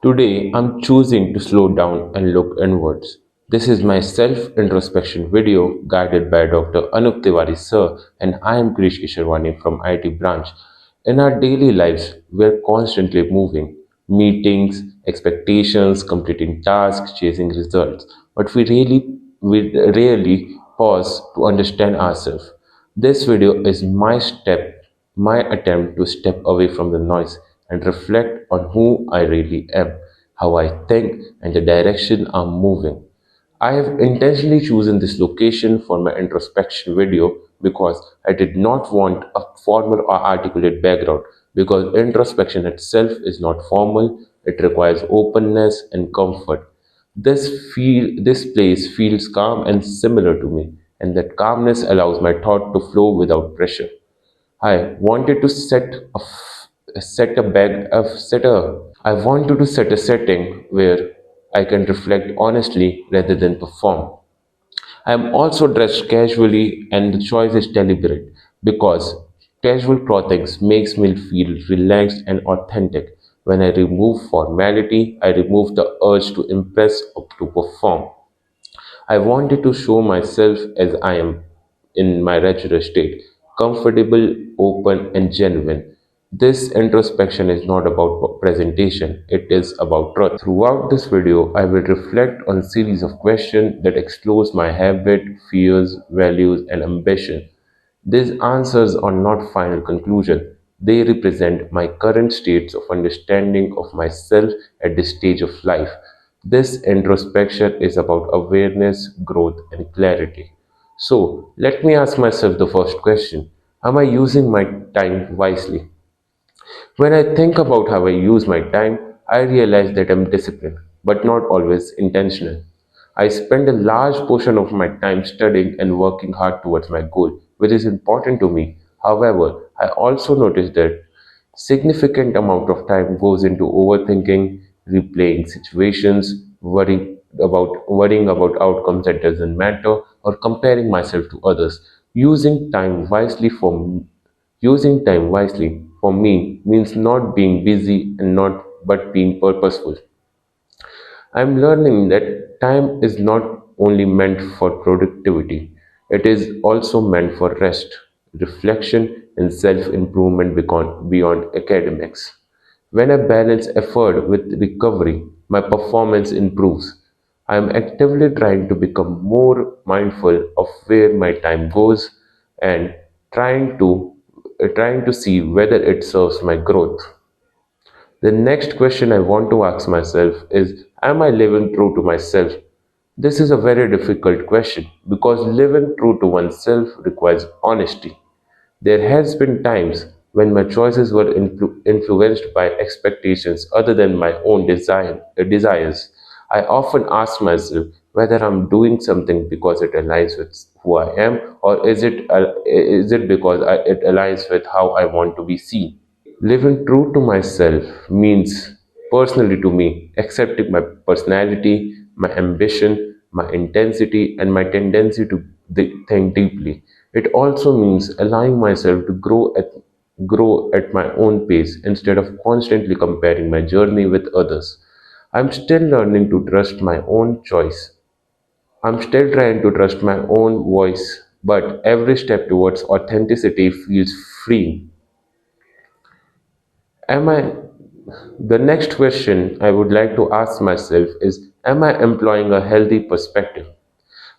Today, I'm choosing to slow down and look inwards. This is my self introspection video guided by Dr. Anup Tiwari sir, and I am Krish Kesharwani from IT branch. In our daily lives, we're constantly moving meetings, expectations, completing tasks, chasing results, but we rarely pause to understand ourselves. This video is my attempt to step away from the noise and reflect on who I really am, how I think, and the direction I'm moving. I have intentionally chosen this location for my introspection video because I did not want a formal or articulate background, because introspection itself is not formal, it requires openness and comfort. This place feels calm and similar to me, and that calmness allows my thought to flow without pressure. I wanted to set a bag of set a I wanted to set a setting where I can reflect honestly rather than perform. I am also dressed casually, and the choice is deliberate because casual clothing makes me feel relaxed and authentic. When I remove formality, I remove the urge to impress or to perform. I wanted to show myself as I am in my regular state, comfortable, open, and genuine. This introspection is not about presentation, it is about truth. Throughout this video, I will reflect on a series of questions that explores my habit, fears, values, and ambition. These answers are not final conclusion. They represent my current states of understanding of myself at this stage of life. This introspection is about awareness, growth, and clarity. So, let me ask myself the first question. Am I using my time wisely? When I think about how I use my time, I realize that I'm disciplined, but not always intentional. I spend a large portion of my time studying and working hard towards my goal, which is important to me. However, I also notice that significant amount of time goes into overthinking, replaying situations, worrying about outcomes that doesn't matter, or comparing myself to others. Using time wisely for me means not being busy and not but being purposeful. I'm learning that time is not only meant for productivity, it is also meant for rest, reflection, and self improvement beyond academics. When I balance effort with recovery, my performance improves. I am actively trying to become more mindful of where my time goes and trying to trying to see whether it serves my growth. The next question I want to ask myself is, am I living true to myself? This is a very difficult question because living true to oneself requires honesty. There has been times when my choices were influenced by expectations other than my own desires. I often ask myself whether I'm doing something because it aligns with who I am, or is it because it aligns with how I want to be seen. Living true to myself means, personally to me, accepting my personality, my ambition, my intensity, and my tendency to think deeply. It also means allowing myself to grow at my own pace instead of constantly comparing my journey with others. I'm still learning to trust my own choice. I'm still trying to trust my own voice, but every step towards authenticity feels freeing. Am I The next question I would like to ask myself is, am I employing a healthy perspective?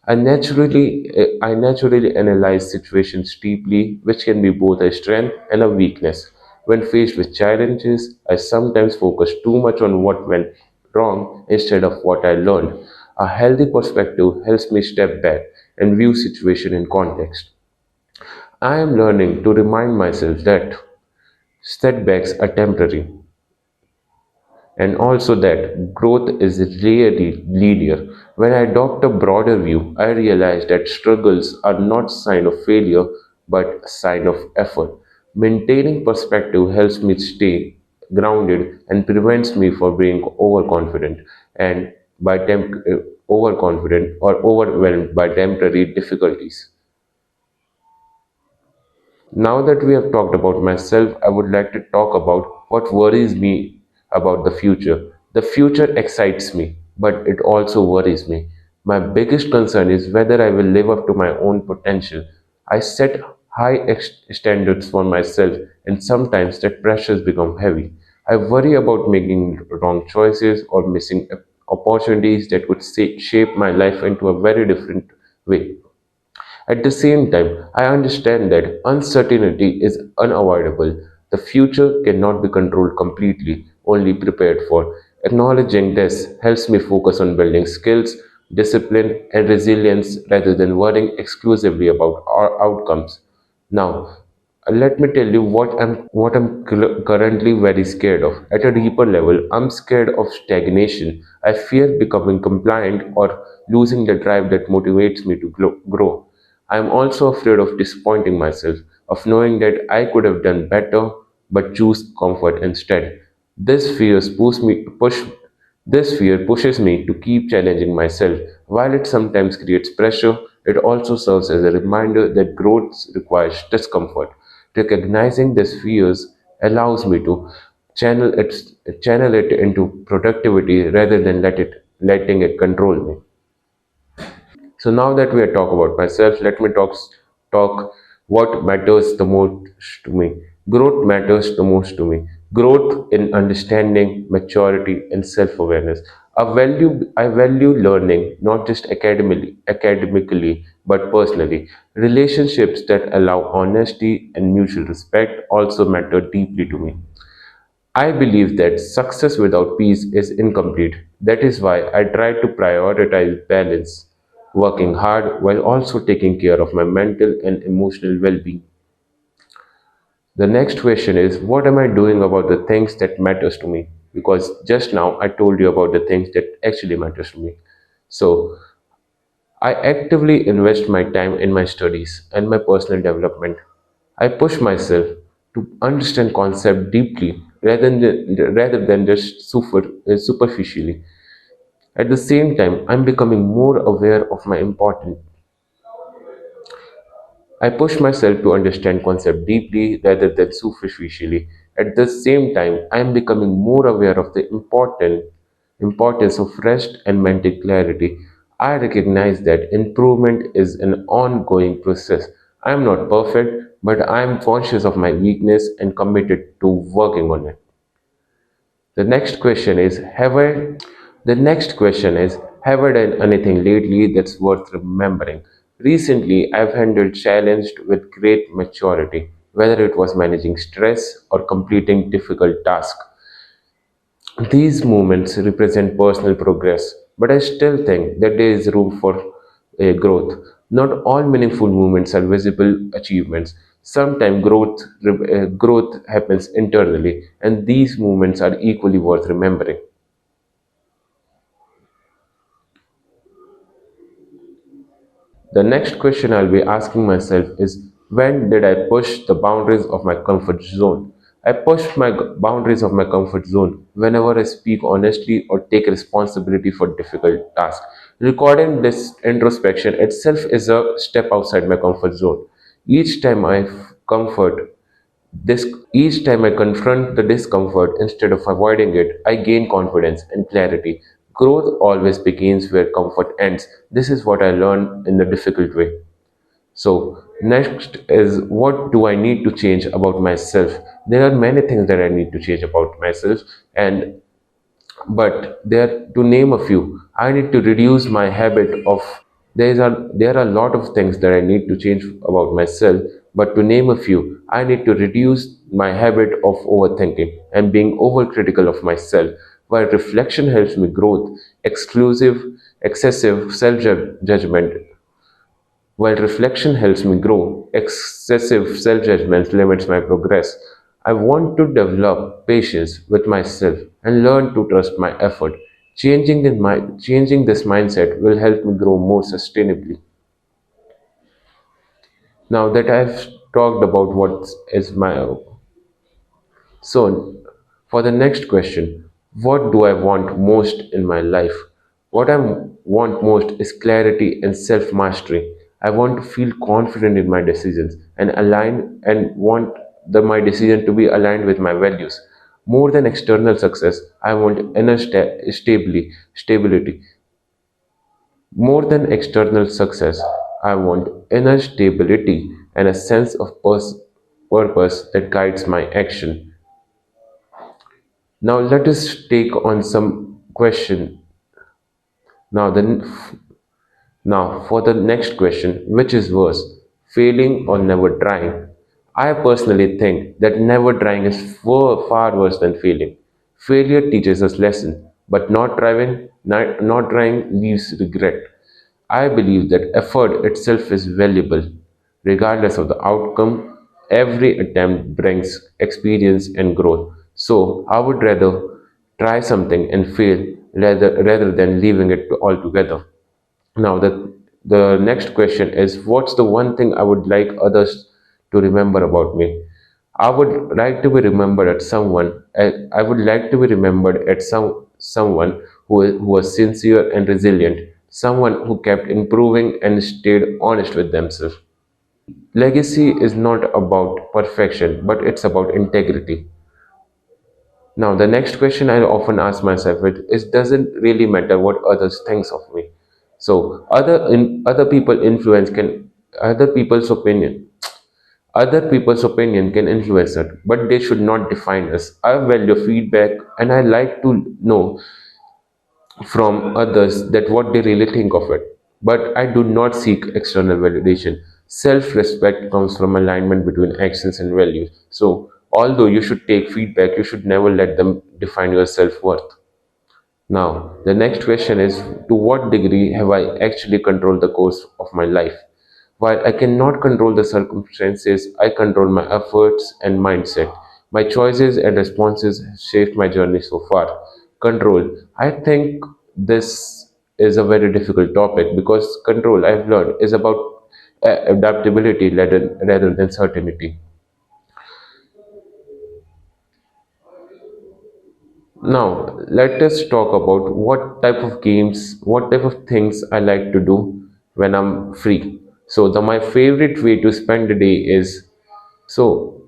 I naturally analyze situations deeply, which can be both a strength and a weakness. When faced with challenges, I sometimes focus too much on what went wrong instead of what I learned. A healthy perspective helps me step back and view situation in context. I am learning to remind myself that setbacks are temporary, and also that growth is rarely linear. When I adopt a broader view, I realize that struggles are not sign of failure but a sign of effort. Maintaining perspective helps me stay grounded and prevents me from being overconfident and overconfident or overwhelmed by temporary difficulties. Now that we have talked about myself, I would like to talk about what worries me about the future. The future excites me, but it also worries me. My biggest concern is whether I will live up to my own potential. I set high standards for myself, and sometimes that pressures become heavy. I worry about making wrong choices or missing opportunities that could shape my life into a very different way. At the same time, I understand that uncertainty is unavoidable. The future cannot be controlled completely, only prepared for. Acknowledging this helps me focus on building skills, discipline, and resilience rather than worrying exclusively about our outcomes. Now, let me tell you what I'm currently very scared of. At a deeper level, I'm scared of stagnation. I fear becoming compliant or losing the drive that motivates me to grow. I'm also afraid of disappointing myself, of knowing that I could have done better but choose comfort instead. This fears push this fear pushes me to keep challenging myself. While it sometimes creates pressure, it also serves as a reminder that growth requires discomfort. Recognizing these fears allows me to channel it into productivity rather than letting it control me. So now that we are talk about myself, let me talk what matters the most to me. Growth matters the most to me. Growth in understanding, maturity, and self-awareness. I value learning not just academically, but personally. Relationships that allow honesty and mutual respect also matter deeply to me. I believe that success without peace is incomplete. That is why I try to prioritize balance, working hard while also taking care of my mental and emotional well-being. The next question is, what am I doing about the things that matters to me? Because just now I told you about the things that actually matters to me. So, I actively invest my time in my studies and my personal development. I push myself to understand concept deeply rather than just superficially. At the same time, I'm becoming more aware of my important. I push myself to understand concept deeply rather than superficially. At the same time, I am becoming more aware of the importance of rest and mental clarity. I recognize that improvement is an ongoing process. I am not perfect, but I am conscious of my weakness and committed to working on it. The next question is the next question is have I done anything lately that's worth remembering? Recently, I've handled challenged with great maturity, whether it was managing stress or completing difficult tasks. These moments represent personal progress, but I still think that there is room for growth. Not all meaningful moments are visible achievements. Sometimes growth happens internally, and these moments are equally worth remembering. The next question I'll be asking myself is when did I push the boundaries of my comfort zone? I push my boundaries of my comfort zone whenever I speak honestly or take responsibility for difficult tasks. Recording this introspection itself is a step outside my comfort zone. Each time I comfort this each time I confront the discomfort instead of avoiding it, I gain confidence and clarity. Growth always begins where comfort ends. This is what I learned in a difficult way. So, next is what do I need to change about myself? There are many things that I need to change about myself, and but there to name a few, I need to reduce my habit of there are a lot of things that I need to change about myself, but to name a few, I need to reduce my habit of overthinking and being overcritical of myself. While reflection helps me growth, excessive self judgment while reflection helps me grow, excessive self judgment limits my progress. I want to develop patience with myself and learn to trust my effort. Changing this mindset will help me grow more sustainably. Now that I've talked about what is my So, for the next question, what do I want most in my life? What I want most is clarity and self mastery. I want to feel confident in my decisions and my decision to be aligned with my values. More than external success, I want inner stability. More than external success, I want inner stability and a sense of purpose that guides my action. Now let us take on some question. Now then, now for the next question, which is worse, failing or never trying? I personally think that never trying is far worse than failing. Failure teaches us lesson, but not trying leaves regret. I believe that effort itself is valuable. Regardless of the outcome, every attempt brings experience and growth. So I would rather try something and fail rather than leaving it altogether. Now, the next question is, what's the one thing I would like others to remember about me? I would like to be remembered as someone. I would like to be remembered as someone who was sincere and resilient, someone who kept improving and stayed honest with themselves. Legacy is not about perfection, but it's about integrity. Now, the next question I often ask myself is doesn't really matter what others thinks of me. So, other people's opinion. Other people's opinion can influence it, but they should not define us. I value feedback and I like to know from others that what they really think of it. But I do not seek external validation. Self-respect comes from alignment between actions and values. So although you should take feedback, you should never let them define your self-worth. Now, the next question is, to what degree have I actually controlled the course of my life? While I cannot control the circumstances, I control my efforts and mindset. My choices and responses have shaped my journey so far. Control. I think this is a very difficult topic because control, I've learned, is about adaptability rather than certainty. Now, let us talk about what type of things I like to do when I'm free. So, my favorite way to spend the day is so.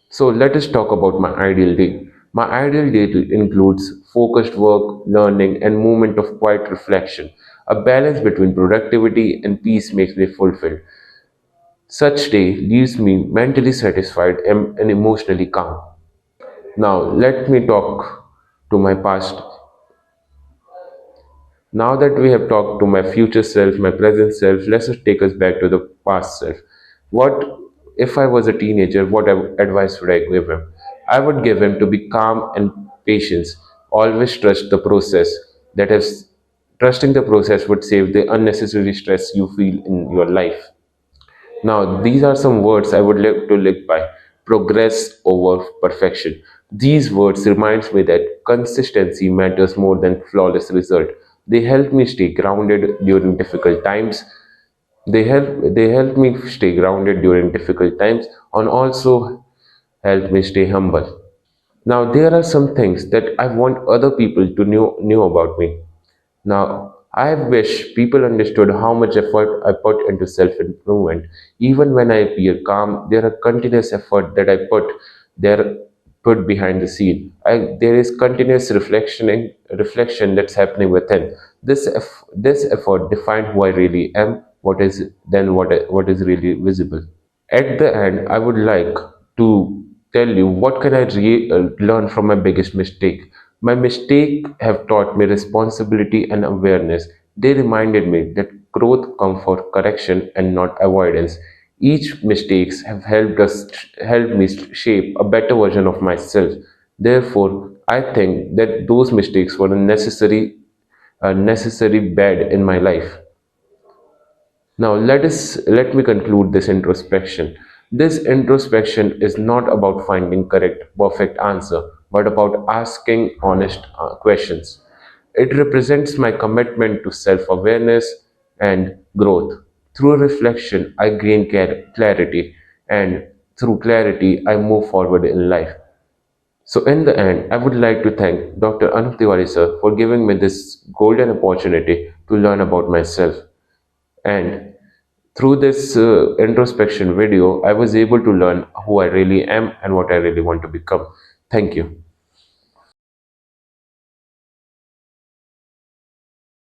So, let us talk about my ideal day. My ideal day includes focused work, learning, and moment of quiet reflection. A balance between productivity and peace makes me fulfilled. Such day leaves me mentally satisfied and emotionally calm. Now, let me talk to my past. Now that we have talked to my future self, my present self, let's just take us back to the past self. What if I was a teenager? What advice would I give him? I would give him to be calm and patient. Always trust the process. That is, trusting the process would save the unnecessary stress you feel in your life. Now, these are some words I would like to live by. Progress over perfection. These words reminds me that consistency matters more than flawless result. They help me stay grounded during difficult times. They help me stay grounded during difficult times and also help me stay humble. Now, there are some things that I want other people to knew about me. Now, I wish people understood how much effort I put into self improvement. Even when I appear calm, there are continuous effort that I there put behind the scene. There is continuous reflection that's happening within. This effort define who I really am. What is really visible. At the end, I would like to tell you what can I learn from my biggest mistake. My mistake have taught me responsibility and awareness. They reminded me that growth comes for correction and not avoidance. Each mistakes have helped me shape a better version of myself. Therefore, I think that those mistakes were a necessary bad in my life. Now let me conclude this introspection. This introspection is not about finding correct, perfect answer, but about asking honest questions. It represents my commitment to self-awareness and growth. Through reflection, I gain clarity, and through clarity, I move forward in life. So, in the end, I would like to thank Dr. Anup Tiwari sir for giving me this golden opportunity to learn about myself. And Through this introspection video, I was able to learn who I really am and what I really want to become. Thank you.